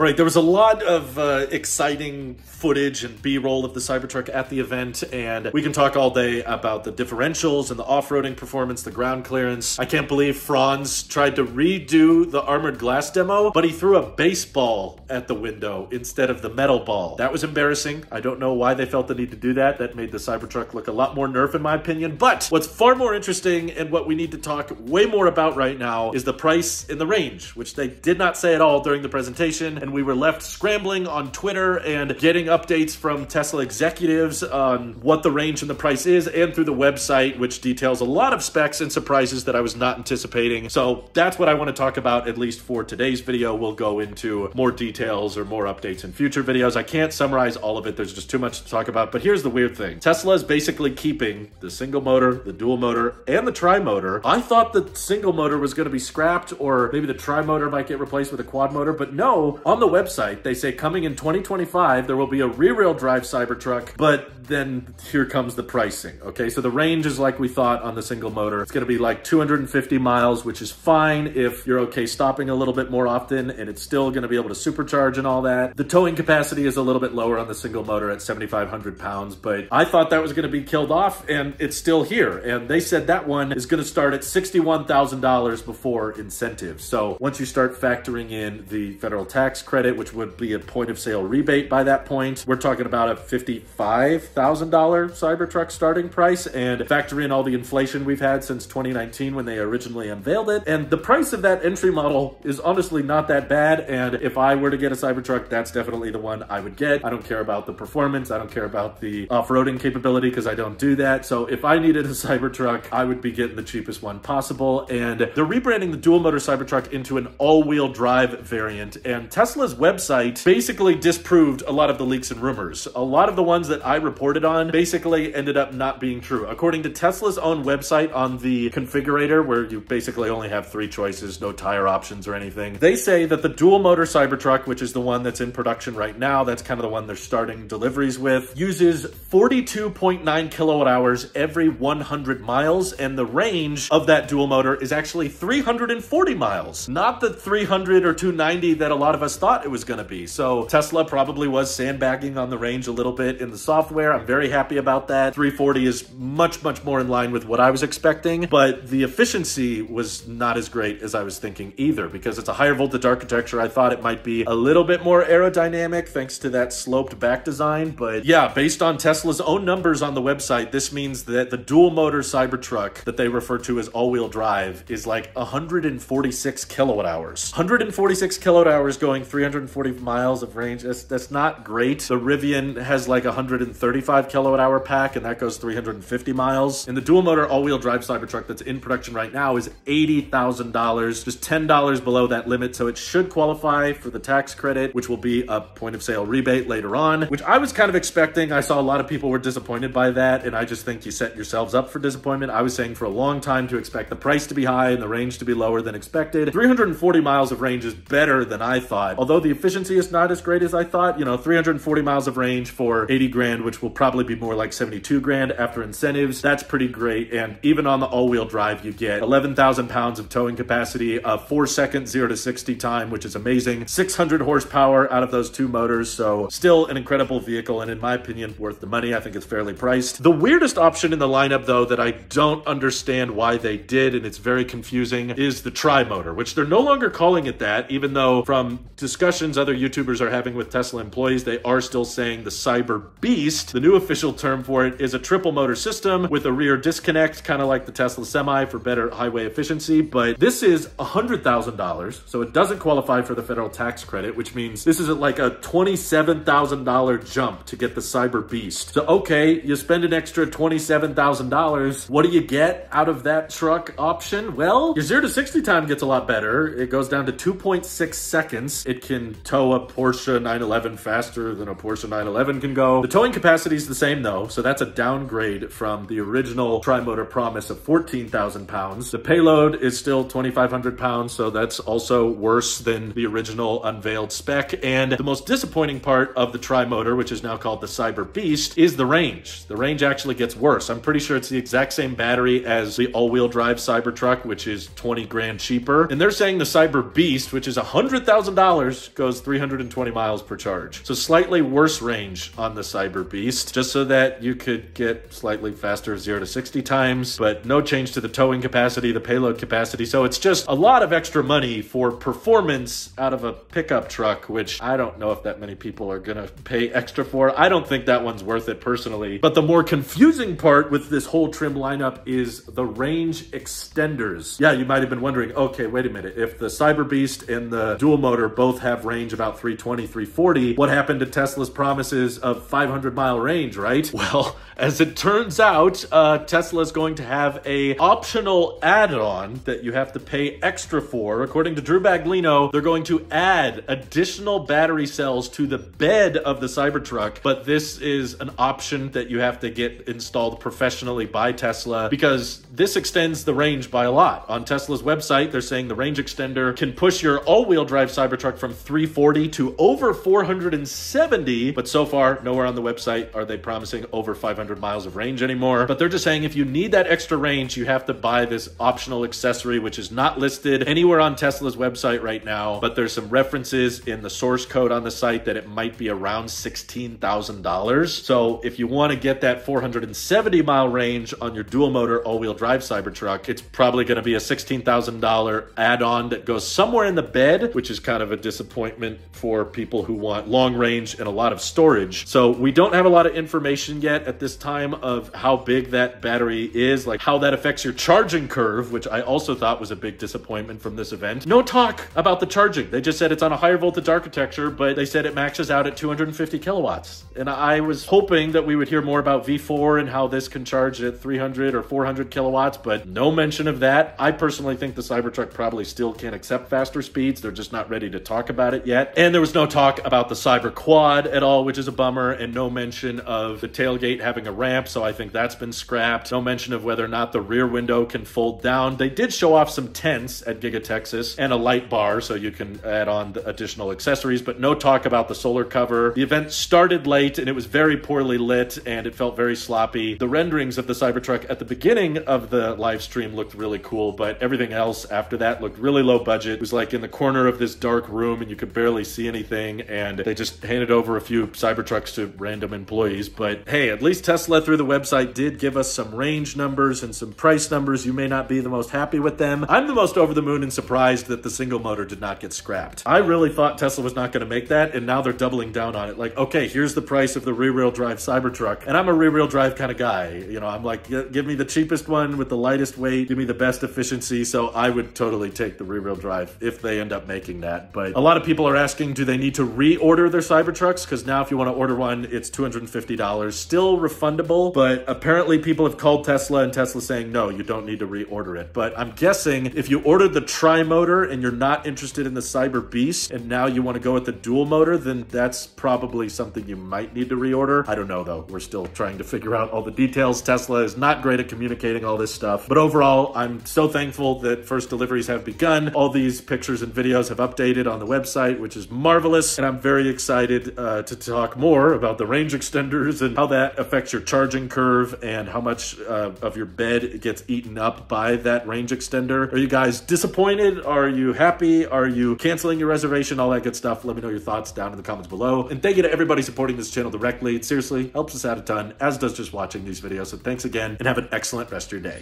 right, there was a lot of exciting footage and B-roll of the Cybertruck at the event, and we can talk all day about the differentials and the off-roading performance, the ground clearance. I can't believe Franz tried to redo the armored glass demo, but he threw a baseball at the window instead of the metal ball. That was embarrassing. I don't know why they felt the need to do that. That made the Cybertruck look a lot more Nerf in my opinion. But what's far more interesting and what we need to talk way more about right now is the price and the range, which they did not say at all during the presentation. And we were left scrambling on Twitter and getting updates from Tesla executives on what the range and the price is, and through the website, which details a lot of specs and surprises that I was not anticipating. So that's what I want to talk about, at least for today's video. We'll go into more details or more updates in future videos. I can't summarize all of it. There's just too much to talk about. But here's the weird thing. Tesla is basically keeping the single motor, the dual motor, and the tri-motor. I thought the single motor was going to be scrapped, or maybe the tri-motor might get replaced with a quad motor, but no. On the website, they say coming in 2025, there will be a rear-wheel drive Cybertruck, but then here comes the pricing, okay? So the range is like we thought on the single motor. It's gonna be like 250 miles, which is fine if you're okay stopping a little bit more often, and it's still gonna be able to supercharge and all that. The towing capacity is a little bit lower on the single motor at 7,500 pounds, but I thought that was gonna be killed off, and it's still here. And they said that one is gonna start at $61,000 before incentives. So once you start factoring in the federal tax credit, which would be a point of sale rebate by that point, we're talking about a $55,000 Cybertruck starting price, and factor in all the inflation we've had since 2019 when they originally unveiled it. And the price of that entry model is honestly not that bad. And if I were to get a Cybertruck, that's definitely the one I would get. I don't care about the performance. I don't care about the off-roading capability because I don't do that. So if I needed a Cybertruck, I would be getting the cheapest one possible. And they're rebranding the dual motor Cybertruck into an all-wheel drive variant. And Tesla's website basically disproved a lot of the leaks and rumors. A lot of the ones that I reported on basically ended up not being true. According to Tesla's own website on the configurator, where you basically only have 3 choices, no tire options or anything, they say that the dual motor Cybertruck, which is the one that's in production right now, that's kind of the one they're starting deliveries with, uses 42.9 kilowatt hours every 100 miles, and the range of that dual motor is actually 340 miles, not the 300 or 290 that a lot of us thought it was going to be. So Tesla probably was sandbagging on the range a little bit in the software. I'm very happy about that. 340 is much more in line with what I was expecting, but the efficiency was not as great as I was thinking either, because it's a higher voltage architecture. I thought it might be a little bit more aerodynamic thanks to that sloped back design. But yeah, based on Tesla's own numbers on the website, this means that the dual motor Cybertruck that they refer to as all-wheel drive is like 146 kilowatt hours. 146 kilowatt hours going 340 miles of range. That's not great. The Rivian has like 135 kilowatt hour pack, and that goes 350 miles. And the dual motor all-wheel drive Cybertruck that's in production right now is $80,000, just $10 below that limit. So it should qualify for the tax credit, which will be a point of sale rebate later on, which I was kind of expecting. I saw a lot of people were disappointed by that, and I just think you set yourselves up for disappointment. I was saying for a long time to expect the price to be high and the range to be lower than expected. 340 miles of range is better than I thought, although the efficiency is not as great as I thought. You know, 340 miles of range for 80 grand, which will probably be more like 72 grand after incentives. That's pretty great. And even on the all-wheel drive, you get 11,000 pounds of towing capacity, a 4-second 0 to 60 time, which is amazing. 600 horsepower out of those 2 motors. So still an incredible vehicle, and in my opinion, worth the money. I think it's fairly priced. The weirdest option in the lineup, though, that I don't understand why they did, and it's very confusing, is the tri-motor, which they're no longer calling it that, even though from discussions other YouTubers are having with Tesla employees, they are still saying the Cyber Beast. The new official term for it is a triple motor system with a rear disconnect, kind of like the Tesla Semi for better highway efficiency. But this is $100,000, so it doesn't qualify for the federal tax credit, which means this is like a $27,000 jump to get the Cyber Beast. So okay, you spend an extra $27,000. What do you get out of that truck option? Well, your 0 to 60 time gets a lot better. It goes down to 2.6 seconds. It can tow a Porsche 911 faster than a Porsche 911 can go. The towing capacity is the same though, so that's a downgrade from the original tri-motor promise of 14,000 pounds. The payload is still 2,500 pounds, so that's also worse than the original unveiled spec. And the most disappointing part of the tri-motor, which is now called the Cyber Beast, is the range. The range actually gets worse. I'm pretty sure it's the exact same battery as the all-wheel drive Cybertruck, which is 20 grand cheaper. And they're saying the Cyber Beast, which is $100,000 goes 320 miles per charge. So slightly worse range on the Cyber Beast, just so that you could get slightly faster 0 to 60 times, but no change to the towing capacity, the payload capacity. So it's just a lot of extra money for performance out of a pickup truck, which I don't know if that many people are gonna pay extra for. I don't think that one's worth it personally. But the more confusing part with this whole trim lineup is the range extenders. Yeah, you might have been wondering, okay, wait a minute. If the Cyber Beast and the dual motor both have range about 320, 340, what happened to Tesla's promises of 500-mile range, right? Well, as it turns out, Tesla is going to have a optional add-on that you have to pay extra for. According to Drew Baglino, they're going to add additional battery cells to the bed of the Cybertruck, but this is an option that you have to get installed professionally by Tesla because this extends the range by a lot. On Tesla's website, they're saying the range extender can push your all-wheel drive Cybertruck from 340 to over 470, but so far, nowhere on the website are they promising over 500 miles of range anymore. But they're just saying if you need that extra range, you have to buy this optional accessory, which is not listed anywhere on Tesla's website right now, but there's some references in the source code on the site that it might be around $16,000. So if you want to get that 470 mile range on your dual motor all-wheel drive Cybertruck, it's probably going to be a $16,000 add-on that goes somewhere in the bed, which is kind of a disappointment for people who want long range and a lot of storage. So we don't have a lot of information yet at this time of how big that battery is, like how that affects your charging curve, which I also thought was a big disappointment from this event. No talk about the charging. They just said it's on a higher voltage architecture, but they said it maxes out at 250 kilowatts. And I was hoping that we would hear more about V4 and how this can charge at 300 or 400 kilowatts, but no mention of that. I personally think the Cybertruck probably still can't accept faster speeds. They're just not ready to talk about it yet. And there was no talk about the Cyber Quad at all, which is a bummer, and no mention of the tailgate having a ramp, so I think that's been scrapped. No mention of whether or not the rear window can fold down. They did show off some tents at Giga Texas and a light bar so you can add on the additional accessories, but no talk about the solar cover. The event started late and it was very poorly lit and it felt very sloppy. The renderings of the Cybertruck at the beginning of the live stream looked really cool, but everything else after that looked really low budget. It was like in the corner of this dark room and you could barely see anything, and they just handed over a few Cybertrucks to random employees. But hey, at least Tesla through the website did give us some range numbers and some price numbers. You may not be the most happy with them. I'm the most over the moon and surprised that the single motor did not get scrapped. I really thought Tesla was not going to make that, and now they're doubling down on it. Like, okay, here's the price of the rear-wheel drive Cybertruck, and I'm a rear-wheel drive kind of guy. You know, I'm like, give me the cheapest one with the lightest weight, give me the best efficiency, so I would totally take the rear-wheel drive if they end up making that. But a lot of people are asking, do they need to reorder their Cybertrucks? Because now if you want to order one, it's $250. Still refundable, but apparently people have called Tesla and Tesla's saying, no, you don't need to reorder it. But I'm guessing if you ordered the tri-motor and you're not interested in the Cyber Beast and now you want to go with the dual motor, then that's probably something you might need to reorder. I don't know though. We're still trying to figure out all the details. Tesla is not great at communicating all this stuff. But overall, I'm so thankful that first deliveries have begun. All these pictures and videos have updated on the website, which is marvelous. And I'm very excited to talk more about the range extenders and how that affects your charging curve and how much of your bed gets eaten up by that range extender. Are you guys disappointed? Are you happy? Are you canceling your reservation? All that good stuff. Let me know your thoughts down in the comments below. And thank you to everybody supporting this channel directly. It seriously helps us out a ton, as does just watching these videos. So thanks again and have an excellent rest of your day.